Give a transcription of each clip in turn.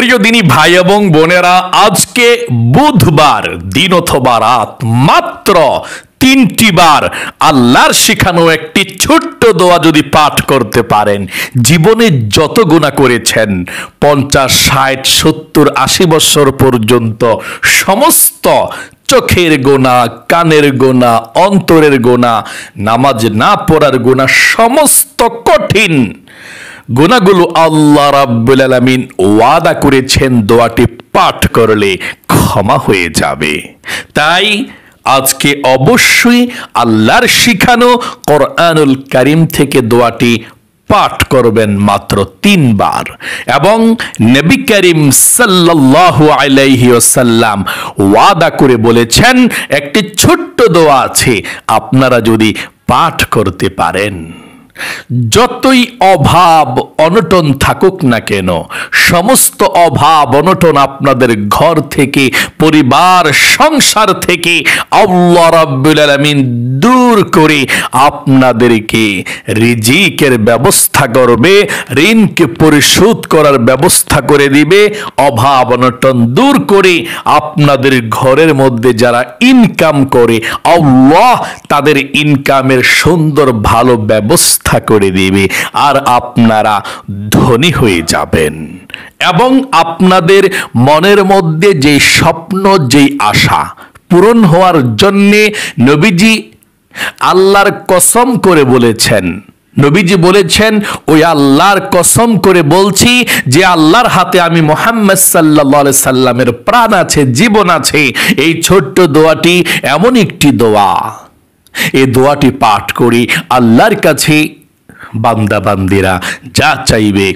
প্রিয় দিনী ভাই এবং বোনেরা, আজকে বুধবার দিন অথবা রাত মাত্র 3টি বার আল্লাহর শিখানো একটি ছোট্ট দোয়া যদি পাঠ করতে পারেন, জীবনে যত গুনাহ করেছেন 50, 60, 70, 80 বছর পর্যন্ত সমস্ত চোখের গোনা, কানের গোনা, অন্তরের গোনা, নামাজ না পড়ার গোনা, সমস্ত কঠিন গুনাহগুলো আল্লাহ রাব্বুল আলামিন ওয়াদা করেছেন দোয়াটি পাঠ করলে ক্ষমা হয়ে যাবে। তাই আজকে অবশ্যই আল্লাহর শিখানো কোরআনুল কারীম থেকে দোয়াটি পাঠ করবেন মাত্র 3 বার। এবং নবী করিম সাল্লাল্লাহু আলাইহি ওয়াসাল্লাম ওয়াদা করে বলেছেন একটি ছোট্ট দোয়া আছে, আপনারা যদি পাঠ করতে পারেন, যতই অভাব অনটন থাকুক না কেন, সমস্ত অভাব অনটন আপনাদের ঘর থেকে, পরিবার সংসার থেকে আল্লাহ রাব্বুল আলামিন দূর করে আপনাদেরকে রিজিকের ব্যবস্থা করবে, ঋণকে পরিশোধ করার ব্যবস্থা করে দিবে, অভাব অনটন দূর করে আপনাদের ঘরের মধ্যে যারা ইনকাম করে আল্লাহ তাদের ইনকামের সুন্দর ভালো ব্যবস্থা করে দিবে, আর আপনারা ধনী হয়ে যাবেন। এবং আপনাদের মনের মধ্যে যে স্বপ্ন, যে আশা পূরণ হওয়ার জন্যে নবীজি আল্লাহর কসম করে বলেছেন, নবীজি বলেছেন ওই আল্লাহর কসম করে বলছি যে আল্লাহর হাতে আমি মুহাম্মদ সাল্লাল্লাহু আলাইহি সাল্লামের প্রাণ আছে, জীবন আছে। এই ছোট্ট দোয়াটি এমন একটি দোয়া, এই দোয়াটি পাঠ করি আল্লাহর কাছে বান্দা বান্দিরা যা চাইবে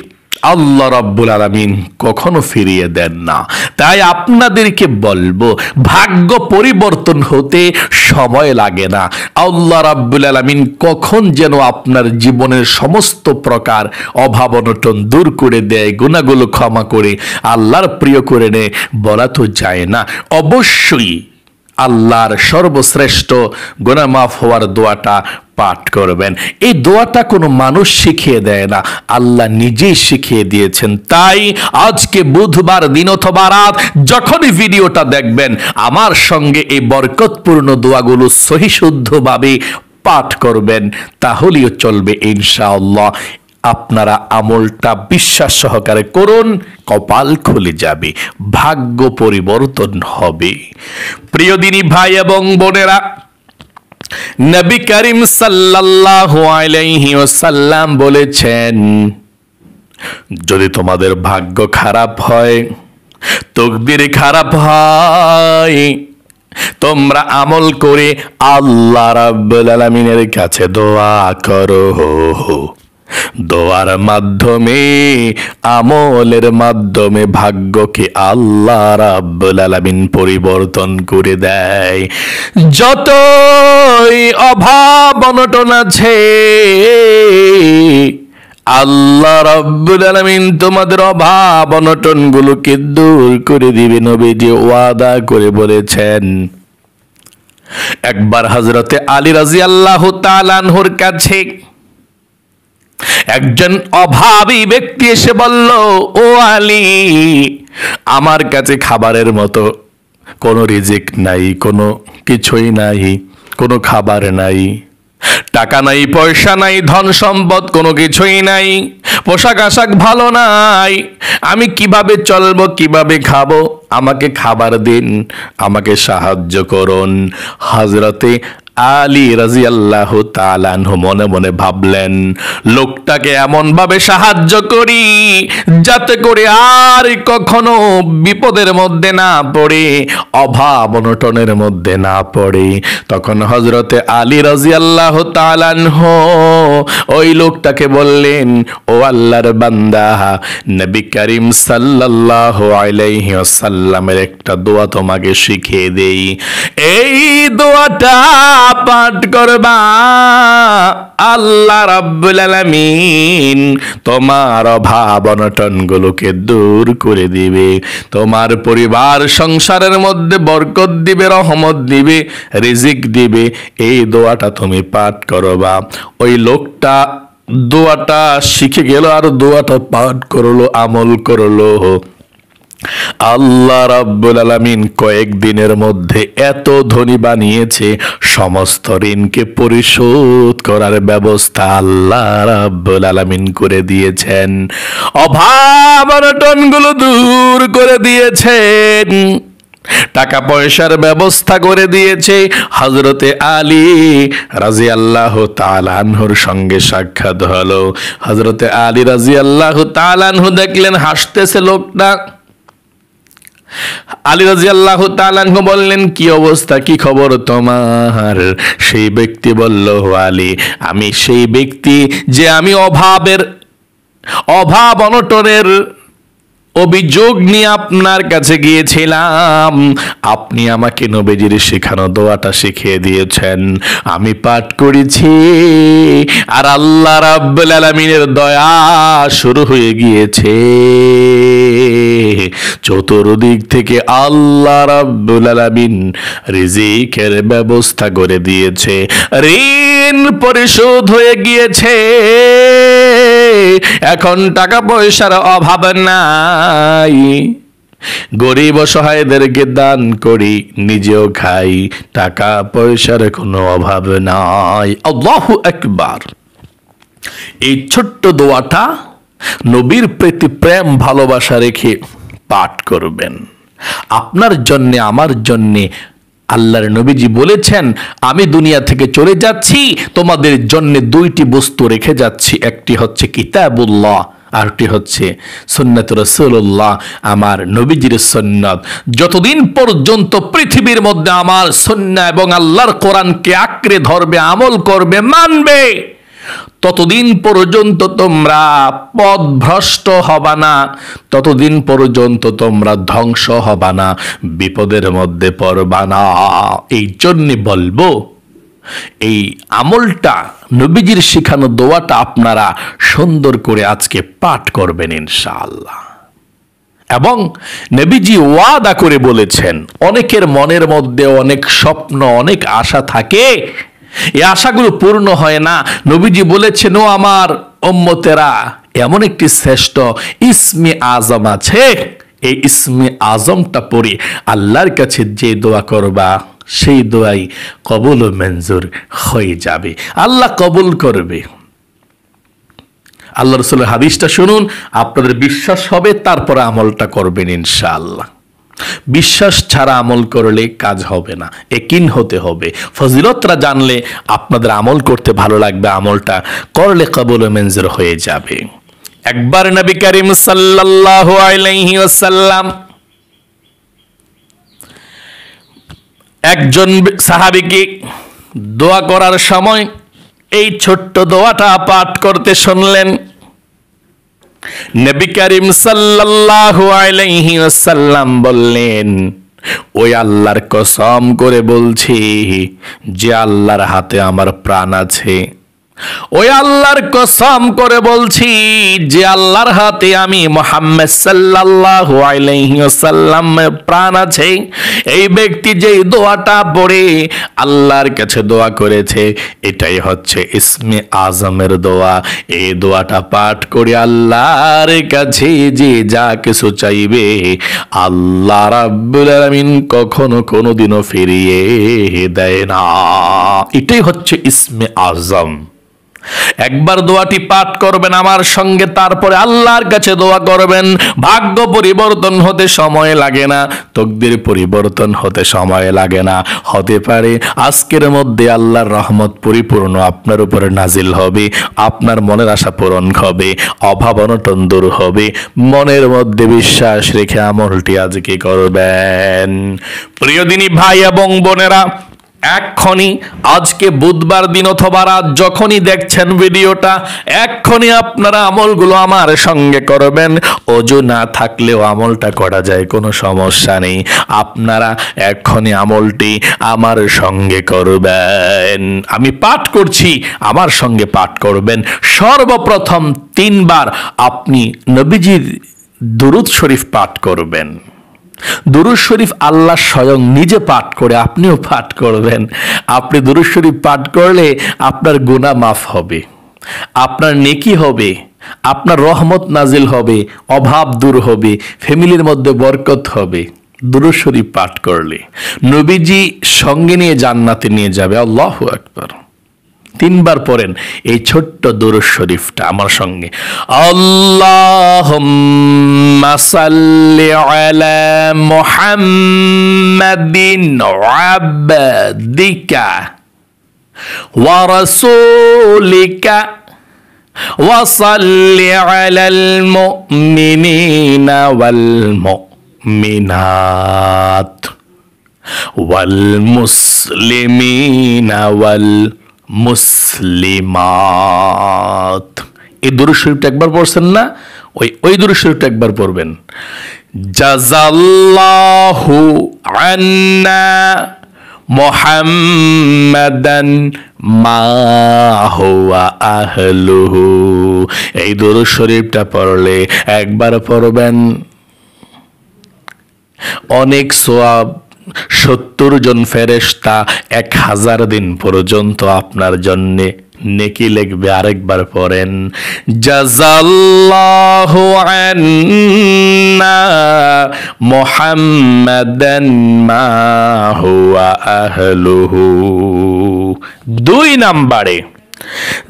আল্লাহ রাব্বুল আলামিন কখনো ফিরিয়ে দেন না। তাই আপনাদেরকে বলবো, ভাগ্য পরিবর্তন হতে সময় লাগে না। আল্লাহ রাব্বুল আলামিন কখন যেন আপনার জীবনের সমস্ত প্রকার অভাব অনটন দূর করে দেয়, গুনাহগুলো ক্ষমা করে আল্লাহর প্রিয় করে নেয় বলা তো যায় না। অবশ্যই আল্লাহর সর্বশ্রেষ্ঠ গুনাহ মাফ হওয়ার দোয়াটা পাঠ করবেন। এই দোয়াটা কোনো মানুষ শিখিয়ে দেয় না, আল্লাহ নিজেই শিখিয়ে দিয়েছেন। তাই আজকে বুধবার দিন অথবা রাত যখনই ভিডিওটা দেখবেন, আমার সঙ্গে এই বরকতপূর্ণ দোয়াগুলো সহি শুদ্ধভাবে পাঠ করবেন, তাহলেও চলবে ইনশাআল্লাহ। আপনারা আমলটা বিশ্বাস সহকারে করুন, কপাল খুলে যাবে, ভাগ্য পরিবর্তন হবে। প্রিয় দিনী ভাই এবং বোনেরা, নবী করিম সাল্লাল্লাহু আলাইহি ওয়াসাল্লাম বলেছেন, যদি তোমাদের ভাগ্য খারাপ হয়, তকদির খারাপ হয়, তোমরা আমল করে আল্লাহ রাব্বুল আলামিনের কাছে দোয়া করো। দোয়ার মাধ্যমে, আমলের মাধ্যমে ভাগ্যকে আল্লাহ রাব্বুল আলামিন পরিবর্তন করে দেয়। যতই অভাব অনটন আছে, আল্লাহ রাব্বুল আলামিন তোমাদের অভাব অনটন গুলোকে দূর করে দিবে, নবীজি ওয়াদা করে বলেছেন। একবার হযরতে আলী রাদিয়াল্লাহু তাআলা আনহুর কাছে একজন অভাবী ব্যক্তি এসে বলল, ও আলী, আমার কাছে খাবারের মতো কোনো রিজিক নাই, কোনো কিছুই নাই, কোনো খাবার নাই, টাকা নাই, পয়সা নাই, ধন সম্পদ কোনো কিছুই নাই, পোশাক আশাক ভালো নাই, আমি কিভাবে চলবো, কিভাবে খাবো, আমাকে খাবার দিন, আমাকে সাহায্য করুন। হযরতে আলী রাদিয়াল্লাহু তাআলা আনহু মনে মনে ভাবলেন, লোকটাকে এমন ভাবে সাহায্য করি যাতে করে আর কখনো বিপদের মধ্যে না পড়ে, অভাব অনটনের মধ্যে না পড়ে। তখন হযরতে আলী রাদিয়াল্লাহু তাআলা আনহু ওই লোকটাকে বললেন, ও আল্লাহর বান্দা, নবী করিম সাল্লাল্লাহু আলাইহি ওয়াসাল্লামের একটা দোয়া তোমাকে শিখিয়ে দেই। এই দোয়াটা পাঠ করবা, আল্লাহ রাব্বুল আলামিন তোমার অভাব অনটন গুলোকে দূর করে দিবে, তোমার পরিবার সংসারের মধ্যে বরকত দিবে, রহমত দিবে, রিজিক দিবে। এই দোয়াটা তুমি পাঠ করবা। ওই লোকটা দোয়াটা শিখে গেল আর দোয়াটা পাঠ করলো, আমল করলো। আল্লাহ রাব্বুল আলামিন কয়েকদিনের মধ্যে এত ধনী বানিয়েছে, সমস্ত ঋণকে পরিশোধ করার ব্যবস্থা আল্লাহ রাব্বুল আলামিন করে দিয়েছেন। অভাব অনটনগুলো দূর করে দিয়েছেন, টাকা পয়সার ব্যবস্থা করে দিয়েছে। হযরতে আলী রাদিয়াল্লাহু তাআলা আনহুর সঙ্গে সাক্ষাৎ হলো। হযরতে আলী রাদিয়াল্লাহু তাআলা আনহু দেখলেন হাসতেছে লোকটা। আলী রাদিয়াল্লাহু তাআলা আনহু বললেন, কি অবস্থা, কি খবর তোমার? সেই ব্যক্তি বলল, আলী, আমি সেই ব্যক্তি যে আমি অভাব অনটনের অভিযোগ নিয়ে আপনার কাছে গিয়েছিলাম। আপনি আমাকে নবীজির শেখানো দোয়াটা শিখিয়ে দিয়েছেন, আমি পাঠ করেছি, আর আল্লাহ রাব্বুল আলামিনের দয়া শুরু হয়ে গিয়েছে। চতুর্দিক থেকে আল্লাহ রাব্বুল আলামিন রিজিকের ব্যবস্থা করে দিয়েছে, ঋণ পরিশোধ হয়ে গিয়েছে, এখন টাকা পয়সার অভাব নাই। গরিব অসহায়দেরকে দান করি, নিজেও খাই, টাকা পয়সার কোনো অভাব নাই। আল্লাহু আকবার। এই ছোট্ট দোয়াটা নবীর প্রতি প্রেম ভালোবাসা রেখে পাঠ করবেন। আপনার জন্যে, আমার জন্যে আল্লাহর নবীজি বলেছেন, আমি দুনিয়া থেকে চলে যাচ্ছি, তোমাদের জন্য দুইটি বস্তু রেখে যাচ্ছি, একটি হচ্ছে কিতাবুল্লাহ, আরটি হচ্ছে সুন্নাত রাসূলুল্লাহ, আমার নবীজির সুন্নাত। যতদিন পর্যন্ত পৃথিবীর মধ্যে আমার সুন্নাহ এবং আল্লাহর কোরআনকে আঁকড়ে ধরবে, আমল করবে, মানবে, ততদিন পর্যন্ত তোমরা পথভ্রষ্ট হবা না, ততদিন পর্যন্ত তোমরা ধ্বংস হবা না, বিপদের মধ্যে পড়বা না। এই জন্য বলবো, এই আমলটা, নবীজির শিখানো দোয়াটা আপনারা সুন্দর করে আজকে পাঠ করবেন ইনশাআল্লাহ। এবং নবীজি ওয়াদা করে বলেছেন, অনেকের মনের মধ্যে অনেক স্বপ্ন, অনেক আশা থাকে, এই আশাগুলো পূর্ণ হয় না। নবীজি বলেছেন, ও আমার উম্মতেরা, এমন একটি শ্রেষ্ঠ ইসমে আজম আছে, এই ইসমে আজমটা পড়ে আল্লাহর কাছে যে দোয়া করবা, সেই দোয়াই কবুল ও মঞ্জুর হয়ে যাবে, আল্লাহ কবুল করবে। আল্লাহ রাসূলের হাদিসটা শুনুন, আপনাদের বিশ্বাস হবে, তারপরে আমলটা করবেন ইনশাআল্লাহ। বিশ্বাস ছাড়া আমল করলে কাজ হবে না, ইয়াকিন হতে হবে। ফজিলতরা জানলে আপনাদের আমল করতে ভালো লাগবে, আমলটা করলে কবুল ও মঞ্জুর হয়ে যাবে। একবার নবী করিম সাল্লাল্লাহু আলাইহি ওয়াসাল্লাম একজন সাহাবীকে দোয়া করার সময় এই ছোট্ট দোয়াটা পাঠ করতে শুনলেন। নবী করিম সাল্লাল্লাহু আলাইহি ওয়াসাল্লাম বললেন, ওই আল্লাহর কসম করে বলছি, যে আল্লাহর হাতে আমার প্রাণ আছে, ওই আল্লাহর কসম করে বলছি, যে আল্লাহর হাতে আমি মুহাম্মদ সাল্লাল্লাহু আলাইহি ওয়াসাল্লাম প্রাণ আছে, এই ব্যক্তি যেই দোয়াটা পড়ে আল্লাহর কাছে দোয়া করেছে, এটাই হচ্ছে ইসমে আজমের দোয়া। এই দোয়াটা পাঠ করে আল্লাহর কাছে যে যা কিছু চাইবে, আল্লাহ রাব্বুল আলামিন কখনো কোনোদিনও ফিরিয়ে দেয় না। এটাই হচ্ছে ইসমে আজম। একবার দোয়াটি পাঠ করবেন আমার সঙ্গে, তারপরে আল্লাহর কাছে দোয়া করবেন। ভাগ্য পরিবর্তন হতে সময় লাগে না, তকদির পরিবর্তন হতে সময় লাগে না। হতে পারে আজকের মধ্যে আল্লাহর রহমত পরিপূর্ণ আপনার উপরে নাজিল হবে, আপনার মনের আশা পূরণ হবে, অভাব অনটন দূর হবে। মনের মধ্যে বিশ্বাস রেখে আমলটি আজকে করবেন। প্রিয় দিনী ভাই এবং বোনেরা, এক্ষুনি আজকে বুধবার দিন অথবা রাত যখনই দেখছেন ভিডিওটা, এক্ষুনি আপনারা আমলগুলো আমার সঙ্গে করবেন। ওযু না থাকলেও আমলটা করা যায়, কোনো সমস্যা নেই। আপনারা এক্ষুনি আমলটি আমার সঙ্গে করবেন। আমি পাঠ করছি, আমার সঙ্গে পাঠ করবেন। সর্বপ্রথম 3 বার আপনি নবীজির দুরূদ শরীফ পাঠ করবেন। দুরূদ শরীফ আল্লাহ স্বয়ং নিজে পাঠ করে, আপনিও পাঠ করবেন। আপনি দুরূদ শরীফ পাঠ করলে আপনার গুনাহ মাফ হবে, আপনার নেকি হবে, আপনার রহমত নাজিল হবে, অভাব দূর হবে, ফ্যামিলির মধ্যে বরকত হবে। দুরূদ শরীফ পাঠ করলে নবীজি সঙ্গে নিয়ে জান্নাতে নিয়ে যাবে। আল্লাহু আকবার। 3 বার পড়েন এই ছোট্ট দুরূদ শরীফটা আমার সঙ্গে। আল্লাহুম্মা সাল্লি আলা মুহাম্মাদিন আবদিকা ওয়া রাসূলিকা ওয়া সাল্লি আলাল মুমিনিনা ওয়াল মুমিনাত ওয়াল মুসলিমিনা ওয়াল মুসলিমাত। এই দুরূদ শরীফটা একবার পড়ছেন না? ওই দুরূদ শরীফটা একবার পড়বেন। জাযাল্লাহু আন্না মুহাম্মাদান মা হুয়া আহলুহু। এই দুরূদ শরীফটা পড়লে একবার পড়বেন, অনেক সওয়াব। 70 জন ফেরেশতা 1000 দিন পর্যন্ত আপনার জন্য নেকি লিখবে। আরেকবার পড়েন, জাযাল্লাহু আন্না মুহাম্মাদান মা হুয়া আহলুহু। 2 নম্বরে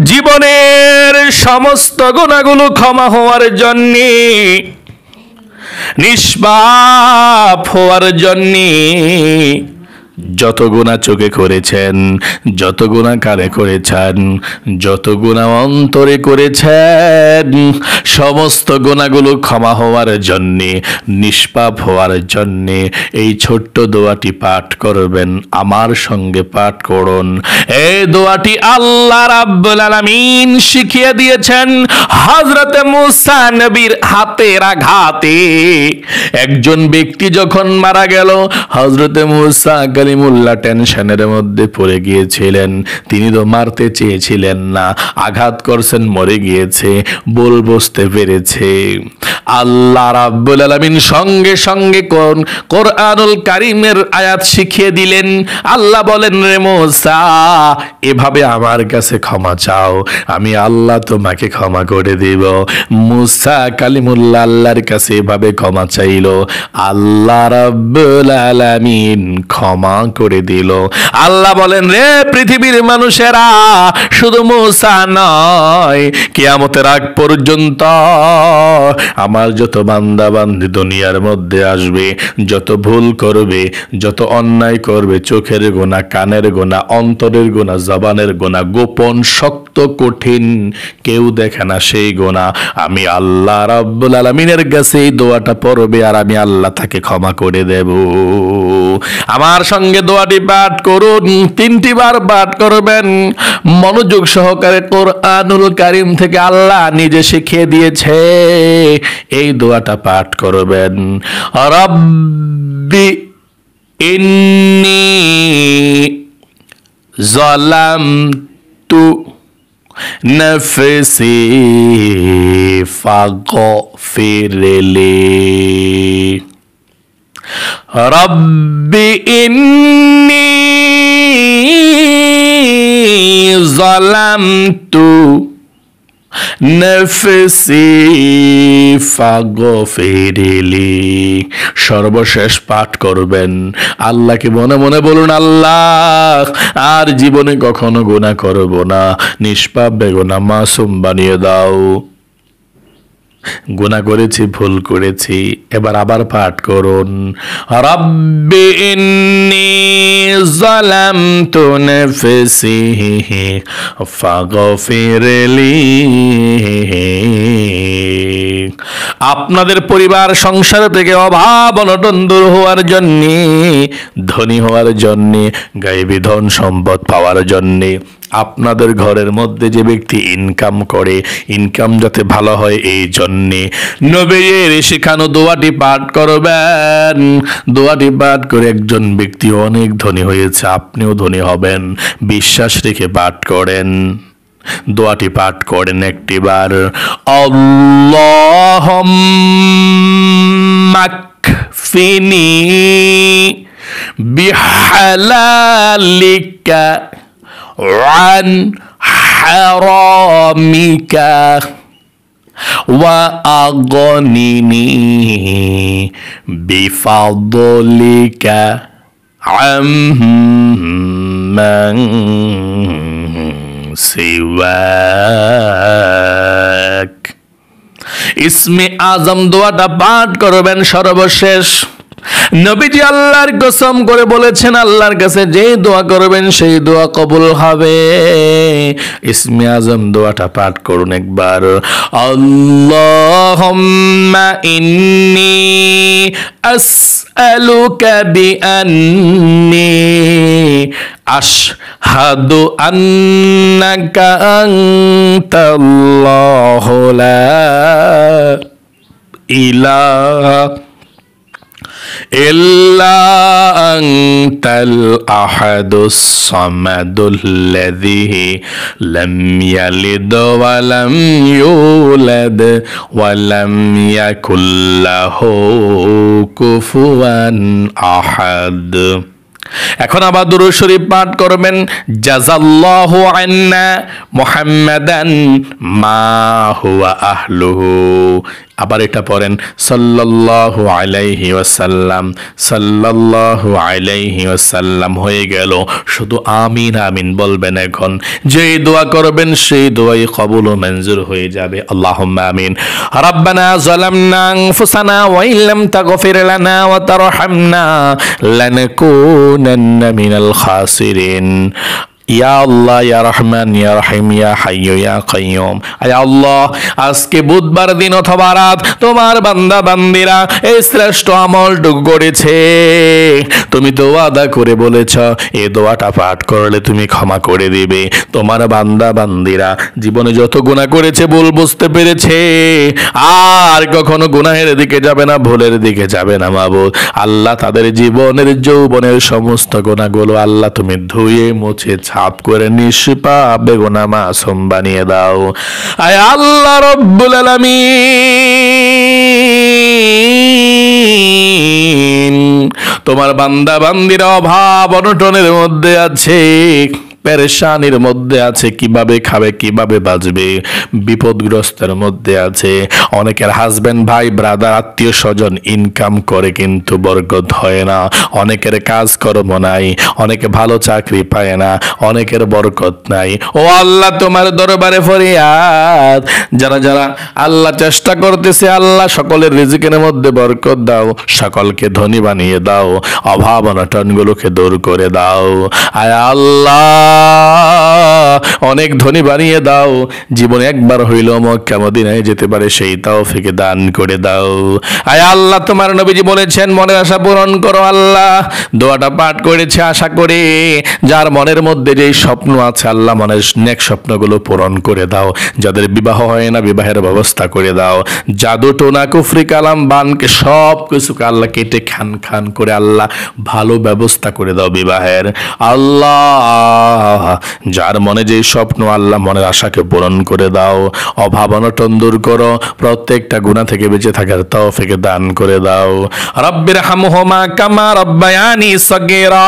জীবনের সমস্ত গুনাহগুলো ক্ষমা হওয়ার জন্যে, নিষ্পাপ হওয়ার জন্যে, যত গুনাহ চোখে করেছেন, যত গুনাহ কানে করেছেন, যত গুনাহ অন্তরে করেছেন, সমস্ত গুনাহগুলো ক্ষমা হওয়ার জন্যে, নিষ্পাপ হওয়ার জন্যে এই ছোট্ট দোয়াটি পাঠ করবেন। আমার সঙ্গে পাঠ করুন। এই দোয়াটি আল্লাহ রাব্বুল আলামিন শিখিয়ে দিয়েছেন হযরতে মূসা নবীর হাতের আঘাতে। একজন ব্যক্তি যখন মারা গেল, হযরতে মূসা কালিমুল্লাহ টেনশনের মধ্যে পড়ে গিয়েছিলেন। তিনি তো মারতে চেয়েছিলেন না, আঘাত করছেন, মরে গিয়েছে, বুঝতে পেরেছে। আল্লাহ রাব্বুল আলামিন সঙ্গে সঙ্গে কোরআনুল কারীমের আয়াত শিখিয়ে দিলেন। আল্লাহ বলেন, রে মূসা, এভাবে আমার কাছে ক্ষমা চাও, আমি আল্লাহ তোমাকে ক্ষমা করে দেব। মূসা কালিমুল্লাহ আল্লাহর কাছে এভাবে ক্ষমা চাইল, আল্লাহ রাব্বুল আলামিন ক্ষমা করে দিল। আল্লাহ বলেন, রে পৃথিবীর মানুষেরা, শুধু মূসা নয়, কিয়ামতের আগ পর্যন্ত আমার যত বান্দা বান্দি দুনিয়ার মধ্যে আসবে, যত ভুল করবে, যত অন্যায় করবে, চোখের গুনাহ, কানের গুনাহ, অন্তরের গুনাহ, জবানের গুনাহ, গোপন, শক্ত, কঠিন, কেউ দেখে না সেই গুনাহ, আমি আল্লাহ রাব্বুল আলামিনের কাছে এই দোয়াটা পড়বে আর আমি আল্লাহ তাকে ক্ষমা করে দেব। আমার সঙ্গে দোয়াটি পাঠ করুন, 3টি বার পাঠ করবেন। মনোযোগ সহকারে কোরআনুল কারীম থেকে আল্লাহ নিজে শিখিয়ে দিয়েছে, এই দোয়াটা পাঠ করবেন। রব্বি ইন্নী যালামতু নাফসি ফাগফিরলি। রব্বি ইন্নী যালামতু নাফসি ফাগফিরলি। সর্বশেষ পাঠ করবেন, আল্লাহকে মনে মনে বলুন, আল্লাহ আর জীবনে কখনো গুনাহ করব না, নিষ্পাপ বেগুনাহ মাসুম বানিয়ে দাও। গুনাহ করেছি, ভুল করেছি, এবার আবার পাঠ করুন, রব্বি ইন্নী যালামতু নাফসি ফাগফিরলি। আপনাদের পরিবার সংসার থেকে অভাব অনটন দূর হওয়ার জন্যে, ধনী হওয়ার জন্যে, গায়েবী ধন সম্পদ পাওয়ার জন্যে, আপনাদের ঘরের মধ্যে যে ব্যক্তি ইনকাম করে, ইনকাম যাতে ভালো হয় এই জন্যে নবীর শেখানো দোয়াটি পাঠ করবেন। দোয়াটি পাঠ করে একজন ব্যক্তি অনেক ধনী হয়েছে, আপনিও ধনী হবেন, বিশ্বাস রেখে পাঠ করেন। দোয়াটি পাঠ করেন একটিবার, আল্লাহুম্মা কফিনি বিহালালিকা আন হারামিকা ওয়া আগনিনি বিফাদলিকা আম্মান সিওয়াক। ইসমে আজম দোয়াটা পাঠ করবেন সর্বশেষ। নবীজি আল্লাহর কসম করে বলেছেন, আল্লাহর কাছে যে দোয়া করবেন সেই দোয়া কবুল হবে। ইসমে আজম দোয়াটা পাঠ করুন একবার। আল্লাহুম্মা ইন্নী আসআলুকা বিআন্নী আশহাদু আন্নাকা আনতাল্লাহু লা ইলাহা ইল্লা আনতাল আহাদুস সামাদুল্লাযী লাম ইয়ালিদ ওয়া লাম ইউলাদ ওয়া লাম ইয়াকুল লাহু কুফুয়ান আহাদ। এখন আবার দুরূদ শরীফ পাঠ করবেন। জাযাল্লাহু আন্না মুহাম্মাদান মা হুয়া আহলুহু। আবার এটা পড়েন, সাল্লাল্লাহু আলাইহি ওয়াসাল্লাম, সাল্লাল্লাহু আলাইহি ওয়াসাল্লাম। হয়ে গেল। শুধু আমিন আমিন বলবেন। এখন যেই দোয়া করবেন সেই দোয়াই কবুল ও মঞ্জুর হয়ে যাবে। আল্লাহুম্মা আমিন। রাব্বানা যালামনা আনফুসানা ওয়া ইল্লাম তাগফির লানা ওয়া তারহামনা লানাকুনান্না মিনাল খাসিরিন। ইয়া আল্লাহ, ইয়া রহমান, ইয়া রহিম, ইয়া হাইয়্যু ইয়া কাইয়্যুম। আয় আল্লাহ, আজকে বুধবার দিন অথবা রাত তোমার বান্দা বান্দিরা এই শ্রেষ্ঠ আমলটুকু করেছে। তুমি তো ওয়াদা করে বলেছ এই দোয়াটা পাঠ করলে তুমি ক্ষমা করে দিবে। তোমার বান্দা বান্দিরা জীবনে যত গুনাহ করেছে, ভুল বুঝতে পেরেছে, আর কখনো গুনাহের দিকে যাবে না, ভুলের দিকে যাবে না মাবুদ। আল্লাহ, তাদের জীবনের যৌবনের সমস্ত গুনাহগুলো আল্লাহ তুমি ধুয়ে মুছে ছাপ করে নিষ্পাপ বেগুনাহ মাসুম বানিয়ে দাও। আয় আল্লাহ রব্বুল আলামিন, তোমার বান্দা বান্দিরা অভাব অনটনের মধ্যে আছে, পেরেশানির মধ্যে আছে, কিভাবে খাবে কিভাবে বাঁচবে, বিপদগ্রস্তের মধ্যে আছে। অনেকের হাজবেন্ড, ভাই, ব্রাদার, আত্মীয় স্বজন ইনকাম করে কিন্তু বরকত হয় না। অনেকের কাজকর্ম নাই, অনেকে ভালো চাকরি পায় না, অনেকের বরকত নাই। ও আল্লাহ, তোমার দরবারে ফরিয়াদ, যারা যারা আল্লাহ চেষ্টা করতেছে, আল্লাহ সকলের রিজিকের মধ্যে বরকত দাও, সকলকে ধনী বানিয়ে দাও, অভাব অনটনগুলোকে দূর করে দাও। আয় আল্লাহ, অনেক ধনী বানিয়ে দাও, জীবনে একবার হইল মক্কা মদিনায় যেতে পারে সেই তৌফিক দান করে দাও। আয় আল্লাহ, তোমার নবীজি বলেছেন মনের আশা পূরণ করো। আল্লাহ, দোয়াটা পাঠ করেছে আশা করে, যার মনের মধ্যে যেই স্বপ্ন আছে আল্লাহ মনের নেক স্বপ্নগুলো পূরণ করে দাও। যাদের বিবাহ হয় না বিবাহের ব্যবস্থা করে দাও। জাদু টোনা কুফরি কালাম বানকে সব কিছুকে আল্লাহ কেটে খান খান করে আল্লাহ ভালো ব্যবস্থা করে দাও বিবাহের। আল্লাহ, যার মনে যে স্বপ্ন আল্লাহ মনের আশাকে পূরণ করে দাও। অভাব অনটন দূর করো, প্রত্যেকটা গুনাহ থেকে বেঁচে থাকার তৌফিক দান করে দাও। রব্বির হামহুমা কামা রব্বায়ানি সগীরা।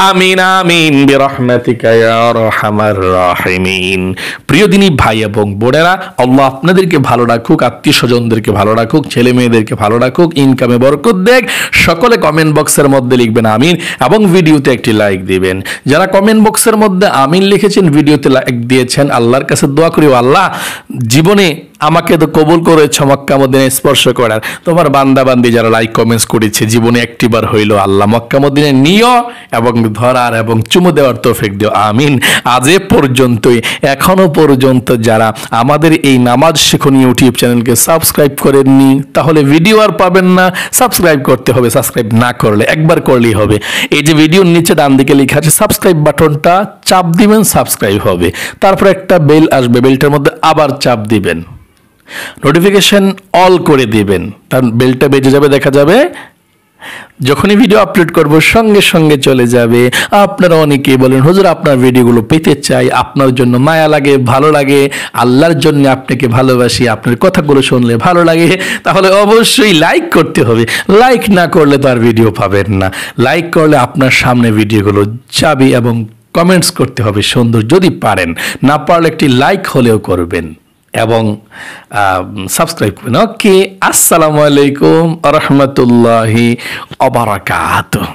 আমিন আমিন বিরহমাতিকা ইয়া আরহামার রাহিমিন। প্রিয় দিনী ভাই এবং বোনেরা, আল্লাহ আপনাদেরকে ভালো রাখুক, আত্মীয় স্বজনদেরকে ভালো রাখুক, ছেলে মেয়েদেরকে ভালো রাখুক, ইনকামে বরকত দেখ। সকলে কমেন্ট বক্সের মধ্যে লিখবেন আমিন এবং ভিডিওতে একটি লাইক দিবেন। যারা কমেন্ট বক্সের মধ্যে আমিন লিখেছেন, ভিডিওতে লাইক দিয়েছেন, আল্লাহর কাছে দোয়া করি আল্লাহ জীবনে আমাকে তো কবুল করেছ মক্কা মদিনায় স্পর্শ করার। তোমার বান্দা বান্দি যারা লাইক কমেন্টস করেছে জীবনে একটিবার হইল আল্লাহ মক্কা মদিনায় নিও এবং ধরার এবং চুমু দেওয়ার তৌফিক দিও আমিন। আজ এ পর্যন্তই। এখনো পর্যন্ত যারা আমাদের এই নামাজ শিখুন ইউটিউব চ্যানেলকে সাবস্ক্রাইব করেননি তাহলে ভিডিও আর পাবেন না। সাবস্ক্রাইব করতে হবে, সাবস্ক্রাইব না করলে একবার করলেই হবে। এই যে ভিডিওর নিচে ডান দিকে লেখা আছে সাবস্ক্রাইব বাটনটা চাপ দিবেন, সাবস্ক্রাইব হবে। তারপর একটা বেল আসবে, বেলটার মধ্যে আবার চাপ দিবেন, নোটিফিকেশন অল করে দিবেন, তার বেলটা বেজে যাবে, দেখা যাবে যখনই ভিডিও আপলোড করব সঙ্গে সঙ্গে চলে যাবে। আপনারা অনেকেই বলেন হুজুর আপনার ভিডিওগুলো পেতে চাই, আপনার জন্য মায়া লাগে, ভালো লাগে, আল্লাহর জন্য আপনাকে ভালোবাসি, আপনার কথাগুলো শুনলে ভালো লাগে। তাহলে অবশ্যই লাইক করতে হবে, লাইক না করলে তো আর ভিডিও পাবেন না। লাইক করলে আপনার সামনে ভিডিওগুলো যাবে এবং কমেন্টস করতে হবে সুন্দর, যদি পারেন, না পারলে একটি লাইক হলেও করবেন। এবং সাবস্ক্রাইব করবেন। ওকে, আসসালামু আলাইকুম ওয়া রাহমাতুল্লাহি ওয়া বারাকাতুহু।